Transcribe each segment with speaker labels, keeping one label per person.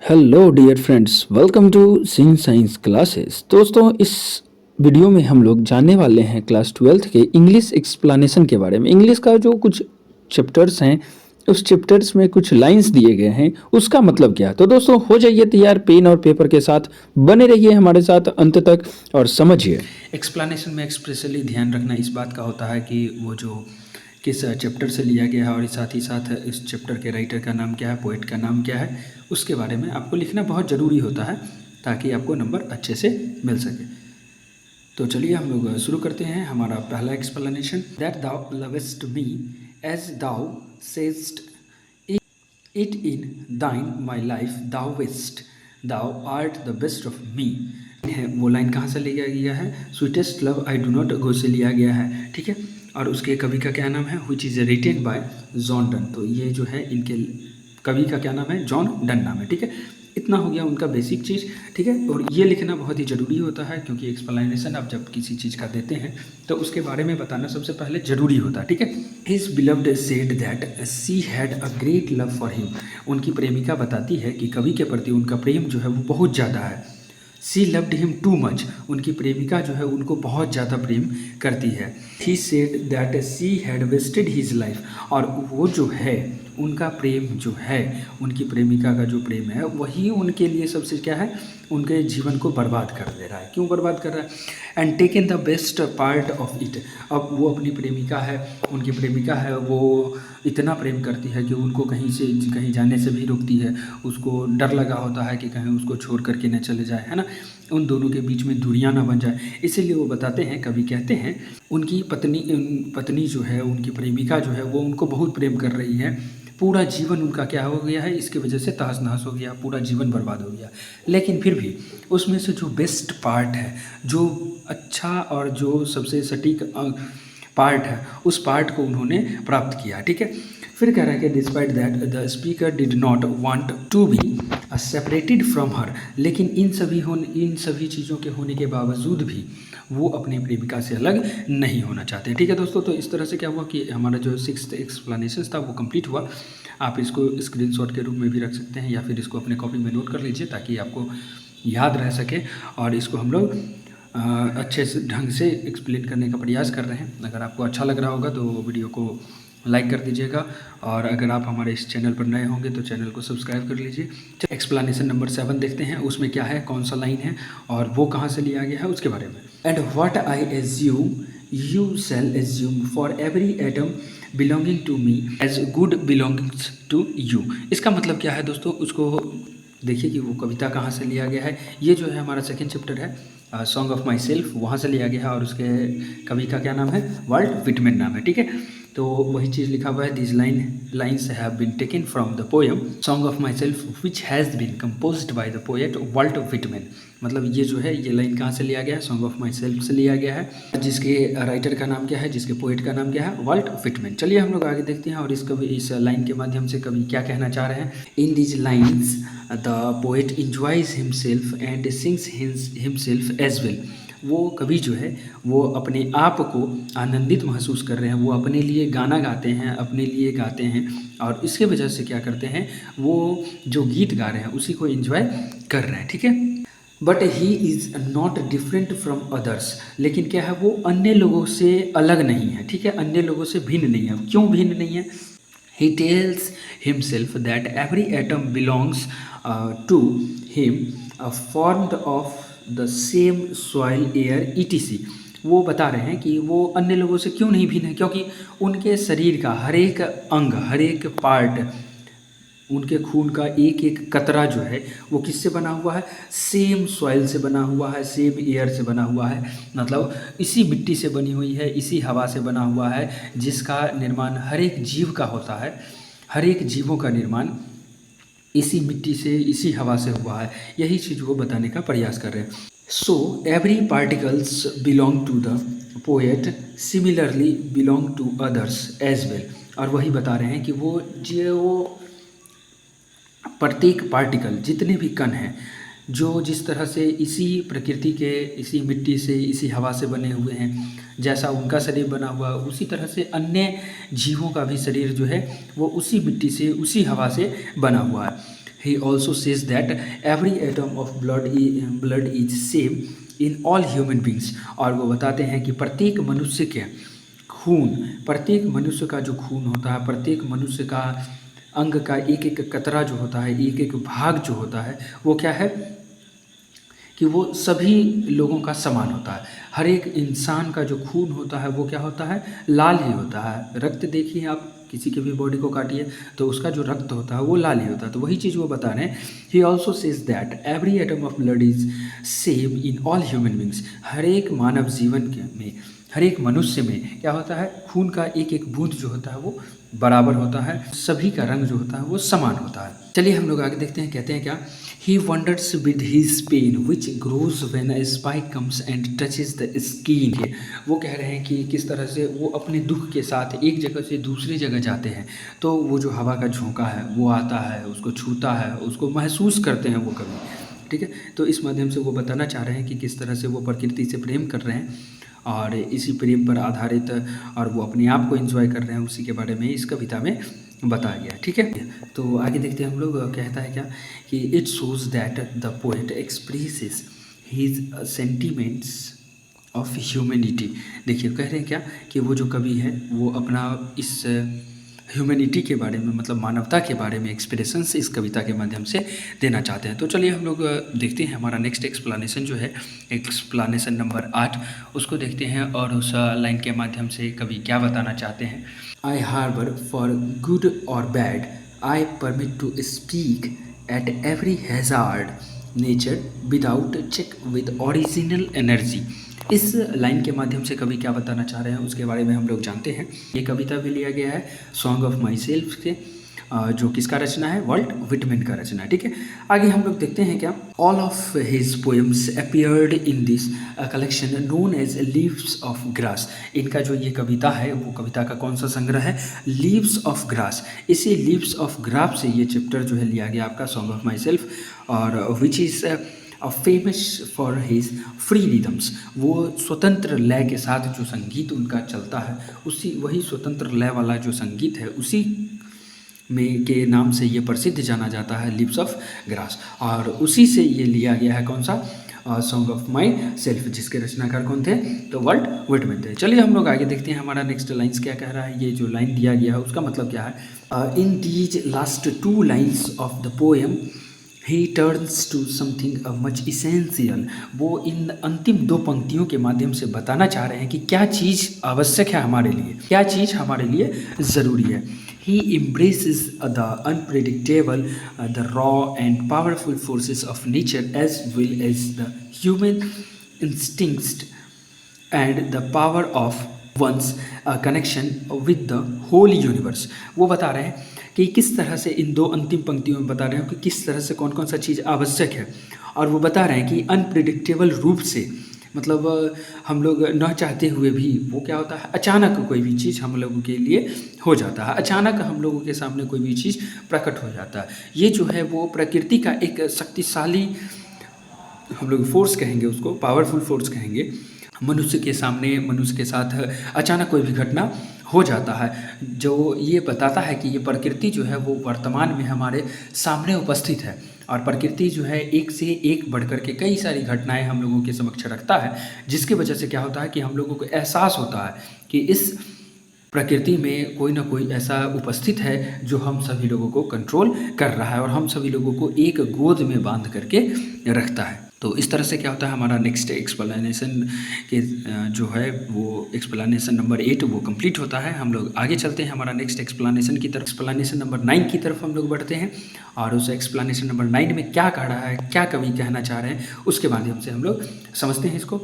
Speaker 1: Hello dear friends, welcome to Singh science classes. दोस्तों, इस video में हम लोग जानने वाले हैं क्लास 12th के इंग्लिश एक्सप्लेनेशन के बारे में। इंग्लिश का जो कुछ चैप्टर्स हैं, उस चैप्टर्स में कुछ लाइंस दिए गए हैं, उसका मतलब क्या है। तो दोस्तों, हो जाइए तैयार, पेन और पेपर के साथ बने रहिए हमारे साथ अंत तक और समझिए। एक्सप्लेनेशन में एक्सप्रेसली ध्यान रखना इस बात का होता है कि वो जो किस चैप्टर से लिया गया है और साथ ही साथ इस चैप्टर के राइटर का नाम क्या है, पोएट का नाम क्या है, उसके बारे में आपको लिखना बहुत ज़रूरी होता है ताकि आपको नंबर अच्छे से मिल सके। तो चलिए हम लोग शुरू करते हैं हमारा पहला explanation. That thou lovest me as thou sayest it in thine my life thou wast thou art the best of me है। वो लाइन कहाँ से लिया गया है? Sweetest love I do not go से लिया गया है, ठीक है। और उसके कवि का क्या नाम है? Which is written by John Donne. तो ये जो है इनके कवि का क्या नाम है? जॉन डन नाम है, ठीक है। इतना हो गया उनका बेसिक चीज़, ठीक है। और ये लिखना बहुत ही ज़रूरी होता है क्योंकि एक्सप्लेनेशन आप जब किसी चीज़ का देते हैं तो उसके बारे में बताना सबसे पहले ज़रूरी होता है, ठीक है। His beloved said that she had a great love for him. उनकी प्रेमिका बताती है कि कवि के प्रति उनका प्रेम जो है वो बहुत ज़्यादा है। सी लव्ड हिम टू मच। उनकी प्रेमिका जो है उनको बहुत ज़्यादा प्रेम करती है। He said that she had wasted his life. और वो जो है उनका प्रेम जो है, उनकी प्रेमिका का जो प्रेम है वही उनके लिए सबसे क्या है, उनके जीवन को बर्बाद कर दे रहा है। क्यों बर्बाद कर रहा है? And taken the best part of it. अब वो अपनी प्रेमिका है, उनकी प्रेमिका है, वो इतना प्रेम करती है कि उनको कहीं से कहीं जाने से भी रोकती है। उसको डर लगा होता है कि कहीं उसको छोड़ करके न चले जाए, है ना, उन दोनों के बीच में दूरियां ना बन जाए। इसीलिए वो बताते हैं, कवि कहते हैं, उनकी पत्नी जो है, उनकी प्रेमिका जो है वो उनको बहुत प्रेम कर रही है। पूरा जीवन उनका क्या हो गया है, इसकी वजह से तहस नहस हो गया, पूरा जीवन बर्बाद हो गया। लेकिन फिर भी उसमें से जो बेस्ट पार्ट है, जो अच्छा और जो सबसे सटीक पार्ट है, उस पार्ट को उन्होंने प्राप्त किया, ठीक है। फिर कह रहा है कि despite that the speaker did not want to be separated from her. लेकिन इन सभी चीज़ों के होने के बावजूद भी वो अपनी प्रेमिका से अलग नहीं होना चाहते, ठीक है दोस्तों। तो इस तरह से क्या हुआ कि हमारा जो 6th एक्सप्लेनेशन था वो कंप्लीट हुआ। आप इसको स्क्रीनशॉट के रूप में भी रख सकते हैं या फिर इसको अपने कॉपी में नोट कर लीजिए ताकि आपको याद रह सके। और इसको हम लोग अच्छे से ढंग से एक्सप्लेन करने का प्रयास कर रहे हैं। अगर आपको अच्छा लग रहा होगा तो वीडियो को लाइक कर दीजिएगा और अगर आप हमारे इस चैनल पर नए होंगे तो चैनल को सब्सक्राइब कर लीजिए। एक्सप्लेनेशन नंबर 7 देखते हैं, उसमें क्या है, कौन सा लाइन है और वो कहाँ से लिया गया है उसके बारे में। And what I assume you shall assume for every atom belonging to me as good belongings to you. इसका मतलब क्या है दोस्तों, उसको देखिए कि वो कविता कहाँ से लिया गया है। ये जो है हमारा सेकेंड चैप्टर है, सॉन्ग ऑफ माई सेल्फ, वहाँ से लिया गया है और उसके कवि का क्या नाम है? वाल्ट विटमैन नाम है, ठीक है। तो वही चीज़ लिखा हुआ है, this lines have been taken from the poem song of my self which has been composed by the poet Walt Whitman. मतलब ये जो है, ये लाइन कहाँ से लिया गया है? सॉन्ग ऑफ माई सेल्फ से लिया गया है, जिसके राइटर का नाम क्या है, जिसके पोएट का नाम क्या है? Walt Whitman. चलिए हम लोग आगे देखते हैं और इस लाइन के माध्यम से कवि क्या कहना चाह रहे हैं। In these lines the poet enjoys himself and sings himself as well. वो कवि जो है वो अपने आप को आनंदित महसूस कर रहे हैं, वो अपने लिए गाना गाते हैं, अपने लिए गाते हैं और इसके वजह से क्या करते हैं, वो जो गीत गा रहे हैं उसी को एंजॉय कर रहे हैं, ठीक है। But he is not different from others. लेकिन क्या है, वो अन्य लोगों से अलग नहीं है, ठीक है, अन्य लोगों से भिन्न नहीं है। क्यों भिन्न नहीं है? He tells himself that every atom belongs to him, formed of the same soil, air, etc. वो बता रहे हैं कि वो अन्य लोगों से क्यों नहीं भिन्न है, क्योंकि उनके शरीर का हर एक अंग, हर एक पार्ट, उनके खून का एक एक कतरा जो है वो किससे बना हुआ है? सेम सॉइल से बना हुआ है, सेम एयर से बना हुआ है। मतलब इसी मिट्टी से बनी हुई है, इसी हवा से बना हुआ है, जिसका निर्माण हर एक जीव का होता है। हर एक जीवों का निर्माण इसी मिट्टी से, इसी हवा से हुआ है। यही चीज़ वो बताने का प्रयास कर रहे हैं। So every particles belong to the poet similarly belong to others as well. और वही बता रहे हैं कि वो प्रत्येक पार्टिकल, जितने भी कण हैं, जो जिस तरह से इसी प्रकृति के, इसी मिट्टी से, इसी हवा से बने हुए हैं, जैसा उनका शरीर बना हुआ है उसी तरह से अन्य जीवों का भी शरीर जो है वो उसी मिट्टी से, उसी हवा से बना हुआ है। ही also says that every atom of blood is same in all human beings. और वो बताते हैं कि प्रत्येक मनुष्य के खून, प्रत्येक मनुष्य का जो खून होता है, प्रत्येक मनुष्य का अंग का एक एक कतरा जो होता है, एक एक भाग जो होता है, वो क्या है कि वो सभी लोगों का समान होता है। हर एक इंसान का जो खून होता है वो क्या होता है, लाल ही होता है। रक्त देखिए आप किसी की भी बॉडी को काटिए तो उसका जो रक्त होता है वो लाल ही होता है। तो वही चीज़ वो बता रहे हैं। He also says that every atom of blood is same in all human beings. हर एक मानव जीवन के में, हर एक मनुष्य में क्या होता है, खून का एक एक बूंद जो होता है वो बराबर होता है, सभी का रंग जो होता है वो समान होता है। चलिए हम लोग आगे देखते हैं, कहते हैं क्या, he wonders with his pain which grows when a spike comes and touches the skin. वो कह रहे हैं कि किस तरह से वो अपने दुख के साथ एक जगह से दूसरी जगह जाते हैं, तो वो जो हवा का झोंका है वो आता है, उसको छूता है, उसको महसूस करते हैं वो कभी, ठीक है। तो इस माध्यम से वो बताना चाह रहे हैं कि किस तरह से वो प्रकृति से प्रेम कर रहे हैं और इसी प्रेम पर आधारित और वो अपने आप को एंजॉय कर रहे हैं, उसी के बारे में इस कविता में बताया गया, ठीक है। तो आगे देखते हैं हम लोग, कहता है क्या कि it shows that the poet expresses his sentiments of humanity. देखिए कह रहे हैं क्या कि वो जो कवि है वो अपना इस ह्यूमैनिटी के बारे में, मतलब मानवता के बारे में एक्सप्रेशंस इस कविता के माध्यम से देना चाहते हैं। तो चलिए हम लोग देखते हैं हमारा नेक्स्ट एक्सप्लेनेशन जो है, एक्सप्लेनेशन नंबर 8, उसको देखते हैं और उस लाइन के माध्यम से कवि क्या बताना चाहते हैं। आई हार्बर फॉर गुड और bad, I permit to speak at every hazard nature without check with original energy. इस लाइन के माध्यम से कवि क्या बताना चाह रहे हैं उसके बारे में हम लोग जानते हैं। ये कविता भी लिया गया है सॉन्ग ऑफ माई सेल्फ से, जो किसका रचना है, वाल्ट विटमैन का रचना है, ठीक है। आगे हम लोग देखते हैं क्या, all of his poems appeared in this collection known as leaves of grass. इनका जो ये कविता है वो कविता का कौन सा संग्रह है, लीव्स ऑफ ग्रास। इसी लीव्स ऑफ ग्रास से ये चैप्टर जो है लिया गया आपका सॉन्ग ऑफ माई सेल्फ, और which is famous for his free rhythms. वो स्वतंत्र लय के साथ जो संगीत उनका चलता है, उसी वही स्वतंत्र लय वाला जो संगीत है उसी में के नाम से ये प्रसिद्ध जाना जाता है, लिप्स ऑफ ग्रास। और उसी से ये लिया गया है कौन सा, सॉन्ग ऑफ माई सेल्फ, जिसके रचनाकार कौन थे, तो वाल्ट विटमैन थे। चलिए हम लोग आगे देखते हैं हमारा नेक्स्ट लाइन्स क्या कह रहा है। ये जो लाइन दिया गया है उसका मतलब क्या है। In these last 2 lines of the poem he turns to something much essential. वो इन अंतिम 2 पंक्तियों के माध्यम से बताना चाह रहे हैं कि क्या चीज़ आवश्यक है हमारे लिए, क्या चीज़ हमारे लिए ज़रूरी है। He embraces the unpredictable, the raw and powerful forces of nature as well as the human instincts and the power of one's connection with the whole universe। वो बता रहे हैं कि किस तरह से इन 2 अंतिम पंक्तियों में बता रहे हैं कि किस तरह से कौन कौन सा चीज़ आवश्यक है, और वो बता रहे हैं कि अनप्रिडिक्टेबल रूप से, मतलब हम लोग न चाहते हुए भी वो क्या होता है, अचानक कोई भी चीज़ हम लोगों के लिए हो जाता है, अचानक हम लोगों के सामने कोई भी चीज़ प्रकट हो जाता है। ये जो है वो प्रकृति का एक शक्तिशाली, हम लोग फोर्स कहेंगे उसको, पावरफुल फोर्स कहेंगे। मनुष्य के सामने, मनुष्य के साथ अचानक कोई भी घटना हो जाता है, जो ये बताता है कि ये प्रकृति जो है वो वर्तमान में हमारे सामने उपस्थित है, और प्रकृति जो है एक से एक बढ़कर के कई सारी घटनाएं हम लोगों के समक्ष रखता है, जिसकी वजह से क्या होता है कि हम लोगों को एहसास होता है कि इस प्रकृति में कोई ना कोई ऐसा उपस्थित है जो हम सभी लोगों को कंट्रोल कर रहा है और हम सभी लोगों को एक गोद में बांध करके रखता है। तो इस तरह से क्या होता है, हमारा नेक्स्ट एक्सप्लेनेशन के जो है वो एक्सप्लेनेशन नंबर 8 वो कंप्लीट होता है। हम लोग आगे चलते हैं हमारा नेक्स्ट एक्सप्लेनेशन की तरफ, एक्सप्लेनेशन नंबर 9 की तरफ हम लोग बढ़ते हैं, और उस एक्सप्लेनेशन नंबर 9 में क्या कह रहा है, क्या कवि कहना चाह रहे हैं, उसके माध्यम से हम लोग समझते हैं इसको।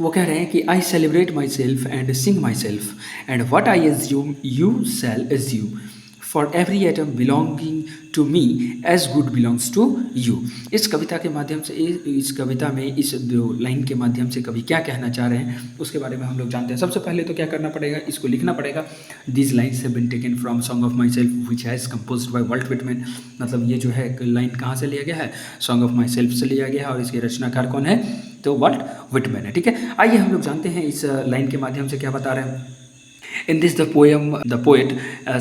Speaker 1: वो कह रहे हैं कि I celebrate my self and sing my self and what I assume you shall assume for every atom belonging to me as good belongs to you. इस कविता के माध्यम से, इस कविता में इस 2 लाइन के माध्यम से कवि क्या कहना चाह रहे हैं उसके बारे में हम लोग जानते हैं। सबसे पहले तो क्या करना पड़ेगा, इसको लिखना पड़ेगा। This lines have been taken from song of my self which has composed by Walt Whitman. मतलब ये जो है लाइन कहाँ से लिया गया है, सॉन्ग ऑफ माई सेल्फ से लिया गया है, और इसके रचनाकार कौन है, तो वाल्ट विटमैन है, ठीक है। आइए हम लोग जानते हैं इस लाइन के माध्यम से क्या बता रहे हैं। In this the poet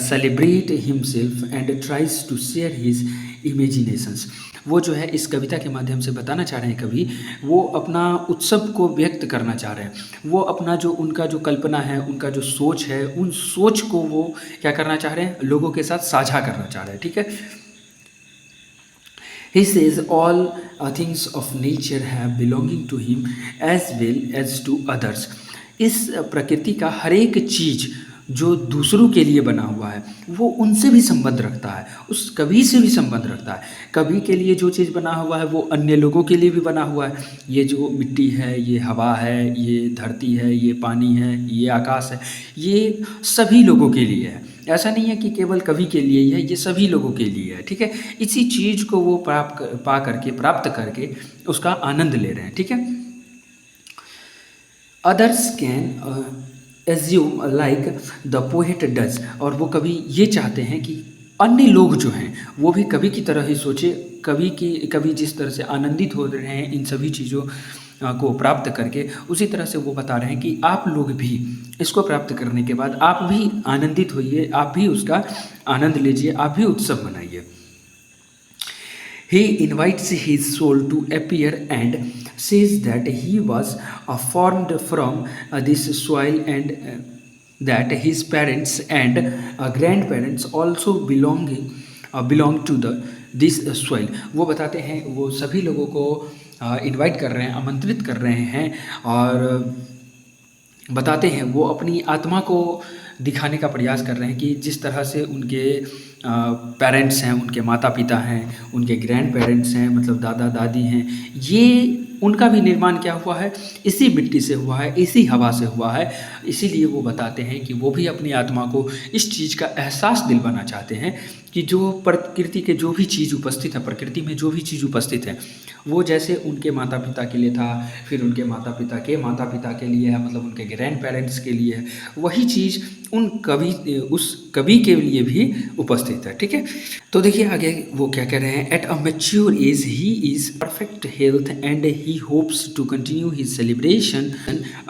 Speaker 1: celebrates himself and tries to share his imaginations. वो जो है इस कविता के माध्यम से बताना चाह रहे हैं कवि, वो अपना उत्सव को व्यक्त करना चाह रहे हैं। वो अपना जो उनका जो कल्पना है, उनका जो सोच है, उन सोच को वो क्या करना चाह रहे हैं, लोगों के साथ साझा करना चाह रहे हैं। ठीक है। He says all things of nature have belonging to him as well as to others. इस प्रकृति का हर एक चीज जो दूसरों के लिए बना हुआ है वो उनसे भी संबंध रखता है, उस कवि से भी संबंध रखता है। कवि के लिए जो चीज़ बना हुआ है वो अन्य लोगों के लिए भी बना हुआ है। ये जो मिट्टी है, ये हवा है, ये धरती है, ये पानी है, ये आकाश है, ये सभी लोगों के लिए है। ऐसा नहीं है कि केवल कवि के लिए ही है, ये सभी लोगों के लिए है। ठीक है। इसी चीज़ को वो प्राप्त करके उसका आनंद ले रहे हैं। ठीक है। Others can assume like the poet does, और वो कवि ये चाहते हैं कि अन्य लोग जो हैं वो भी कवि की तरह ही सोचे। कवि जिस तरह से आनंदित हो रहे हैं इन सभी चीज़ों को प्राप्त करके, उसी तरह से वो बता रहे हैं कि आप लोग भी इसको प्राप्त करने के बाद आप भी आनंदित होइए, आप भी उसका आनंद लीजिए, आप भी उत्सव मनाइए। He invites his soul to appear and says that he was formed from this soil and that his parents and grandparents also belong to this soil. वो बताते हैं, वो सभी लोगों को इनवाइट कर रहे हैं, आमंत्रित कर रहे हैं और बताते हैं, वो अपनी आत्मा को दिखाने का प्रयास कर रहे हैं कि जिस तरह से उनके पेरेंट्स हैं, उनके माता पिता हैं, उनके ग्रैंड पेरेंट्स हैं, मतलब दादा दादी हैं, ये उनका भी निर्माण क्या हुआ है, इसी मिट्टी से हुआ है, इसी हवा से हुआ है। इसीलिए वो बताते हैं कि वो भी अपनी आत्मा को इस चीज़ का एहसास दिलवाना चाहते हैं कि जो प्रकृति के जो भी चीज़ उपस्थित है, प्रकृति में जो भी चीज़ उपस्थित है, वो जैसे उनके माता पिता के लिए था, फिर उनके माता पिता के लिए है, मतलब उनके ग्रैंड पेरेंट्स के लिए है, वही चीज़ उस कवि के लिए भी उपस्थित है। ठीक है। तो देखिए आगे वो क्या कह रहे हैं, at a mature age he is perfect health and he hopes to continue his celebration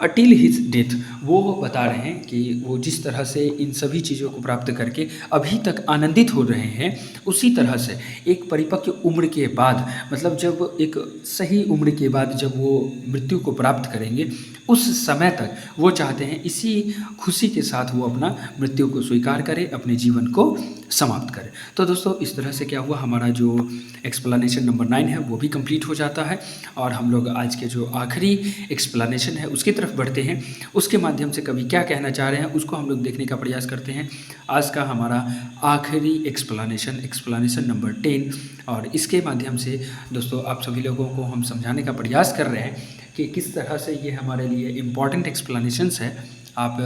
Speaker 1: until his death. वो बता रहे हैं कि वो जिस तरह से इन सभी चीज़ों को प्राप्त करके अभी तक आनंदित हो रहे हैं, उसी तरह से एक परिपक्व उम्र के बाद, मतलब जब एक सही उम्र के बाद जब वो मृत्यु को प्राप्त करेंगे, उस समय तक वो चाहते हैं इसी खुशी के साथ वो अपना मृत्यु को स्वीकार करे, अपने जीवन को समाप्त करे। तो दोस्तों इस तरह से क्या हुआ, हमारा जो एक्सप्लेनेशन नंबर 9 है वो भी कंप्लीट हो जाता है और हम लोग आज के जो आखिरी एक्सप्लेनेशन है उसकी तरफ बढ़ते हैं। उसके माध्यम से कवि क्या कहना चाह रहे हैं उसको हम लोग देखने का प्रयास करते हैं। आज का हमारा आखिरी एक्सप्लेनेशन नंबर 10, और इसके माध्यम से दोस्तों आप सभी लोगों को हम समझाने का प्रयास कर रहे हैं कि किस तरह से ये हमारे लिए इम्पॉर्टेंट एक्सप्लेनेशंस है। आप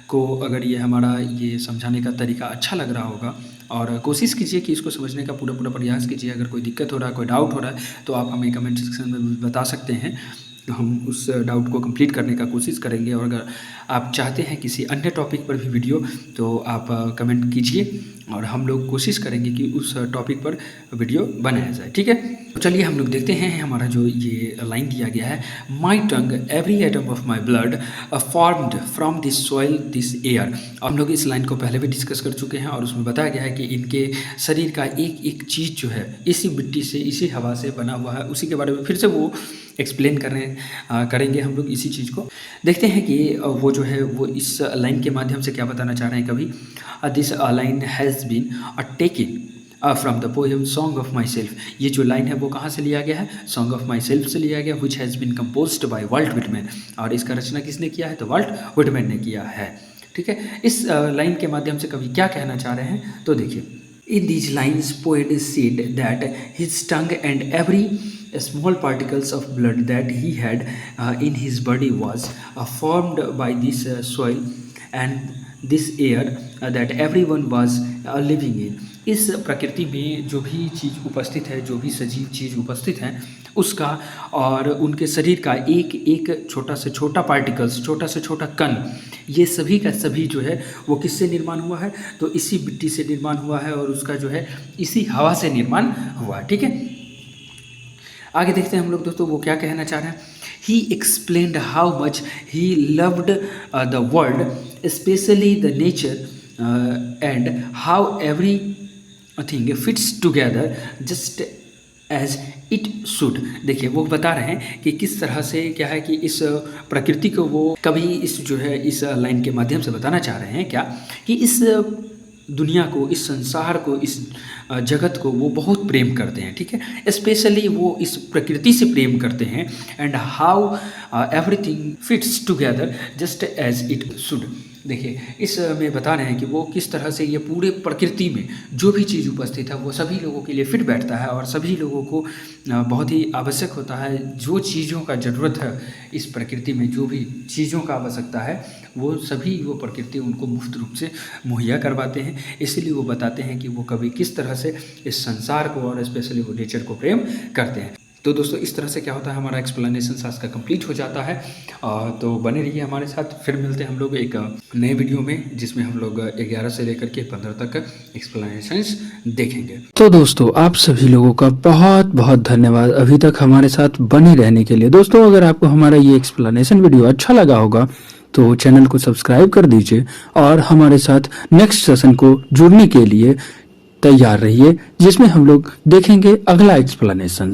Speaker 1: को अगर ये हमारा ये समझाने का तरीका अच्छा लग रहा होगा और कोशिश कीजिए कि इसको समझने का पूरा प्रयास कीजिए। अगर कोई दिक्कत हो रहा है, कोई डाउट हो रहा है, तो आप हमें कमेंट सेक्शन में बता सकते हैं, हम उस डाउट को कंप्लीट करने का कोशिश करेंगे। और अगर आप चाहते हैं किसी अन्य टॉपिक पर भी वीडियो, तो आप कमेंट कीजिए और हम लोग कोशिश करेंगे कि उस टॉपिक पर वीडियो बनाया जाए। ठीक है। तो चलिए हम लोग देखते हैं हमारा जो ये लाइन दिया गया है, my tongue every atom of my blood formed from this soil this air. हम लोग इस लाइन को पहले भी डिस्कस कर चुके हैं और उसमें बताया गया है कि इनके शरीर का एक एक चीज़ जो है इसी मिट्टी से, इसी हवा से बना हुआ है। उसी के बारे में फिर से वो एक्सप्लेन करेंगे हम लोग इसी चीज़ को। देखते हैं कि वो जो है वो इस लाइन के माध्यम से क्या बताना चाह रहे हैं कभी। This line has been taken from the poem song of my self. ये जो लाइन है वो कहाँ से लिया गया है, सॉन्ग ऑफ माई सेल्फ से लिया गया, which has been composed by Walt Whitman. और इसका रचना किसने किया है, तो वाल्ट व्हिटमैन ने किया है। ठीक है। इस लाइन के माध्यम से कवि क्या कहना चाह रहे हैं, तो देखिए, in these lines poet said that his tongue and every small particles of blood that he had in his body was formed by this soil and this air that everyone was living in। इस प्रकृति में जो भी चीज़ उपस्थित है, जो भी सजीव चीज़ उपस्थित है, उसका और उनके शरीर का एक एक छोटा से छोटा पार्टिकल्स, छोटा से छोटा कण, ये सभी का सभी जो है वो किससे निर्माण हुआ है, तो इसी मिट्टी से निर्माण हुआ है और उसका जो है इसी हवा से निर्माण हुआ। ठीक है। आगे देखते हैं हम लोग दोस्तों वो क्या कहना चाह रहे हैं। He explained how much he loved the world, specially the nature, and how everything fits together just as it should. देखिए वो बता रहे हैं कि किस तरह से क्या है कि इस प्रकृति को वो कभी इस जो है इस लाइन के माध्यम से बताना चाह रहे हैं क्या कि इस दुनिया को, इस संसार को, इस जगत को वो बहुत प्रेम करते हैं, ठीक है। स्पेशली वो इस प्रकृति से प्रेम करते हैं। And how everything fits together just as it should. देखिए इस में बता रहे हैं कि वो किस तरह से ये पूरे प्रकृति में जो भी चीज़ उपस्थित है वो सभी लोगों के लिए फिट बैठता है और सभी लोगों को बहुत ही आवश्यक होता है। जो चीज़ों का ज़रूरत है इस प्रकृति में, जो भी चीज़ों का आवश्यकता है वो सभी वो प्रकृति उनको मुफ्त रूप से मुहैया करवाते हैं। इसीलिए वो बताते हैं कि वो कभी किस तरह से इस संसार को और स्पेशली वो नेचर को प्रेम करते हैं। तो दोस्तों इस तरह से क्या होता है, हमारा एक्सप्लेनेशन आज का कंप्लीट हो जाता है। तो बने रहिए हमारे साथ। फिर मिलते हैं हम लोग एक नए वीडियो में जिसमें हम लोग 11 से लेकर के 15 तक एक्सप्लेनेशंस देखेंगे। तो दोस्तों आप सभी लोगों का बहुत बहुत धन्यवाद अभी तक हमारे साथ बने रहने के लिए। दोस्तों अगर आपको हमारा ये एक्सप्लेनेशन वीडियो अच्छा लगा होगा तो चैनल को सब्सक्राइब कर दीजिए और हमारे साथ नेक्स्ट सेशन को जुड़ने के लिए तैयार रहिए जिसमें हम लोग देखेंगे अगला एक्सप्लेनेशन।